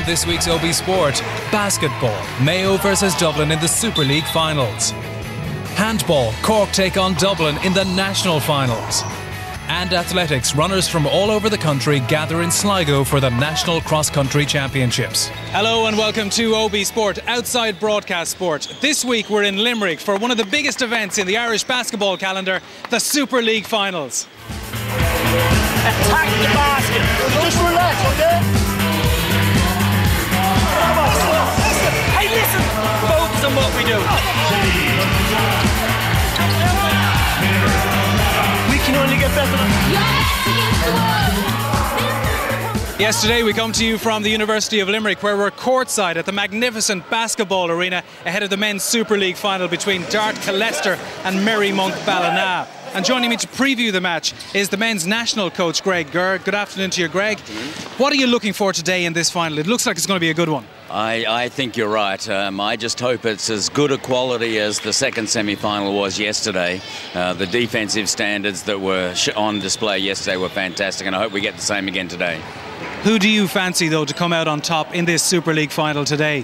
this week's OB Sport, basketball, Mayo versus Dublin in the Superleague finals. Handball, Cork take on Dublin in the national finals. And athletics, runners from all over the country gather in Sligo for the National Cross Country Championships. Hello and welcome to OB Sport, outside broadcast sport. This week we're in Limerick for one of the biggest events in the Irish basketball calendar, the Superleague finals. Attack the basket. Just relax, okay? Listen. Hey, listen. Focus on what we do. We can only get better. Yesterday we come to you from the University of Limerick, where we're courtside at the magnificent basketball arena ahead of the men's Super League final between Killester-Merry and Ballina. And joining me to preview the match is the men's national coach, Greg Gurr. Good afternoon to you, Greg. What are you looking for today in this final? It looks like it's going to be a good one. I think you're right. I just hope it's as good a quality as the second semi-final was yesterday. The defensive standards that were on display yesterday were fantastic, and I hope we get the same again today. Who do you fancy, though, to come out on top in this Super League final today?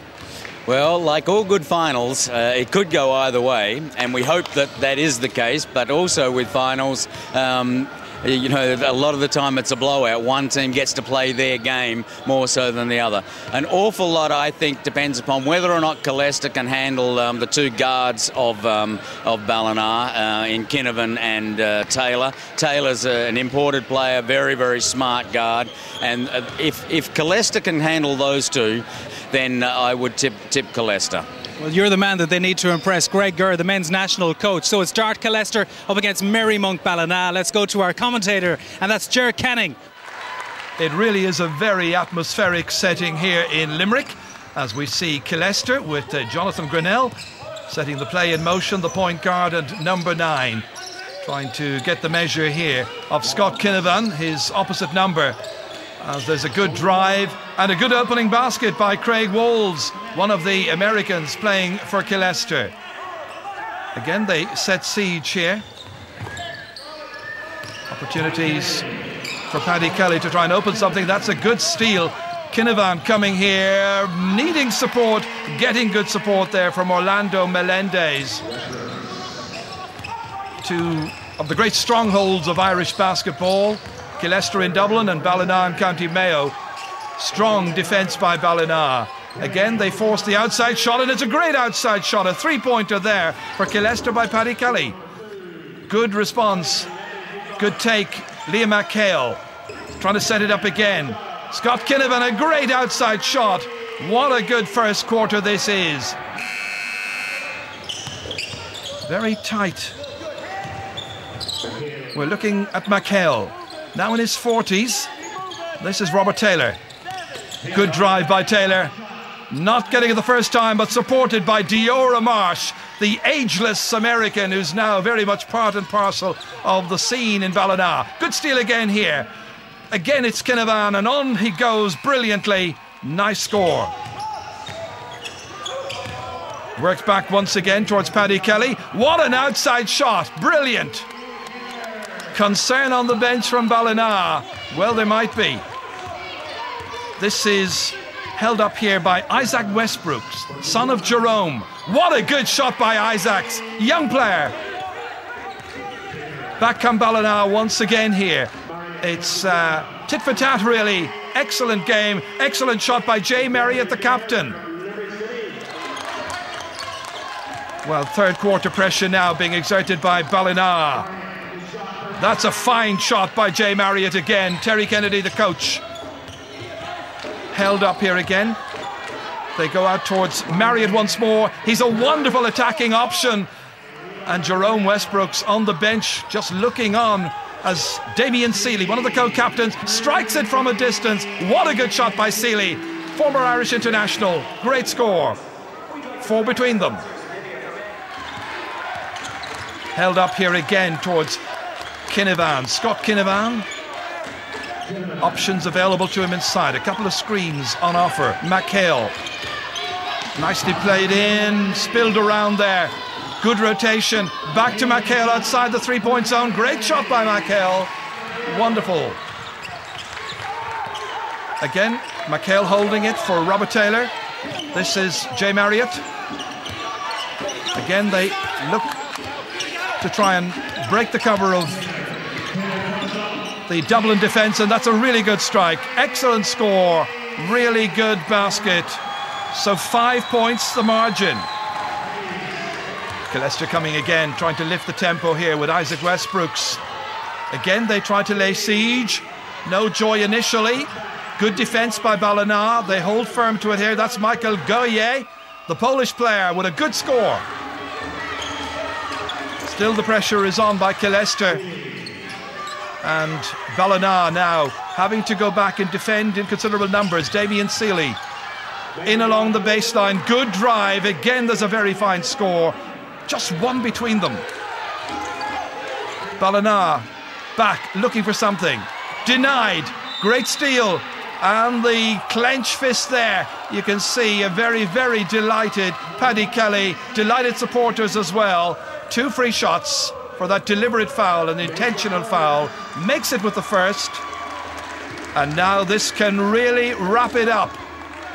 Well, like all good finals, it could go either way, and we hope that that is the case. But also with finals, you know, a lot of the time it's a blowout. One team gets to play their game more so than the other. An awful lot, I think, depends upon whether or not Killester can handle the two guards of Ballina in Kinnivan and Taylor. Taylor's an imported player, very, very smart guard. And if Killester can handle those two, then I would tip Killester. Well, you're the man that they need to impress, Greg Gurr, the men's national coach. So it's Dart Killester up against Merry Ballina. Let's go to our commentator, and that's Ger Canning. It really is a very atmospheric setting here in Limerick, as we see Killester with Jonathan Grinnell setting the play in motion, the point guard and number 9. Trying to get the measure here of Scott Kinnivan, his opposite number. As there's a good drive and a good opening basket by Craig Wolds, one of the Americans playing for Killester. Again, they set siege here. Opportunities for Paddy Kelly to try and open something. That's a good steal. Kinnivan coming here, needing support, getting good support there from Orlando Melendez. Two of the great strongholds of Irish basketball. Killester in Dublin and Ballina in County Mayo. Strong defence by Ballina. Again, they force the outside shot, and it's a great outside shot. A three-pointer there for Killester by Paddy Kelly. Good response. Good take. Liam McHale trying to set it up again. Scott Kinnivan, a great outside shot. What a good first quarter this is. Very tight. We're looking at McHale. Now in his 40s. This is Robert Taylor. Good drive by Taylor. Not getting it the first time, but supported by Diora Marsh, the ageless American who's now very much part and parcel of the scene in Ballina. Good steal again here. Again it's Kinnivan, and on he goes brilliantly. Nice score. Works back once again towards Paddy Kelly. What an outside shot. Brilliant. Concern on the bench from Ballina. Well, there might be. This is held up here by Isaac Westbrooks, son of Jerome. What a good shot by Isaacs. Young player. Back come Ballina once again here. It's tit for tat, really. Excellent game. Excellent shot by Jay Marriott, the captain. Well, third quarter pressure now being exerted by Ballina. That's a fine shot by Jay Marriott again. Terry Kennedy, the coach. Held up here again. They go out towards Marriott once more. He's a wonderful attacking option. And Jerome Westbrooks on the bench, just looking on as Damien Seeley, one of the co-captains, strikes it from a distance. What a good shot by Seeley, former Irish international. Great score. 4 between them. Held up here again towards Kinnivan, Scott Kinnivan. Options available to him inside. A couple of screens on offer. McHale. Nicely played in, spilled around there. Good rotation. Back to McHale outside the three-point zone. Great shot by McHale. Wonderful. Again, McHale holding it for Robert Taylor. This is Jay Marriott. Again, they look to try and break the cover of the Dublin defence, and that's a really good strike. Excellent score, really good basket. So 5 points the margin. Killester coming again, trying to lift the tempo here with Isaac Westbrooks. Again, they try to lay siege. No joy initially. Good defence by Ballina. They hold firm to it here. That's Michael Goye, the Polish player, with a good score. Still the pressure is on by Killester. And Ballina now having to go back and defend in considerable numbers. Damien Seeley in along the baseline. Good drive. Again, there's a very fine score. Just one between them. Ballina back looking for something. Denied. Great steal. And the clench fist there. You can see a very, very delighted Paddy Kelly. Delighted supporters as well. 2 free shots for that deliberate foul, an intentional foul. Makes it with the first. And now this can really wrap it up.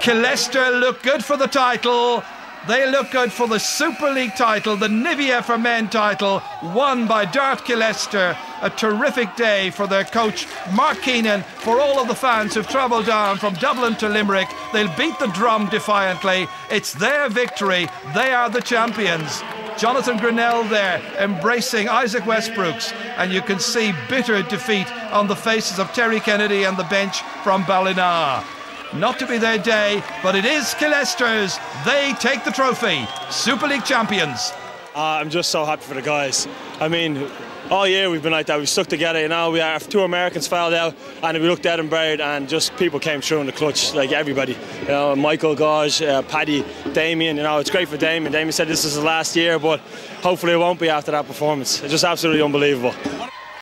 Killester look good for the title. They look good for the Super League title, the Nivea for Men title, won by Dart Killester. A terrific day for their coach, Mark Keenan, for all of the fans who've travelled down from Dublin to Limerick. They'll beat the drum defiantly. It's their victory. They are the champions. Jonathan Grinnell there embracing Isaac Westbrooks, and you can see bitter defeat on the faces of Terry Kennedy and the bench from Ballina. Not to be their day, but it is Killester's. They take the trophy. Super League champions. I'm just so happy for the guys. I mean, all year we've been like that. We've stuck together, you know. We have 2 Americans fouled out, and we looked dead and buried, and just people came through in the clutch, like everybody. You know, Michael, Gauge, Paddy, Damien. You know, it's great for Damien. Damien said this is his last year, but hopefully it won't be after that performance. It's just absolutely unbelievable.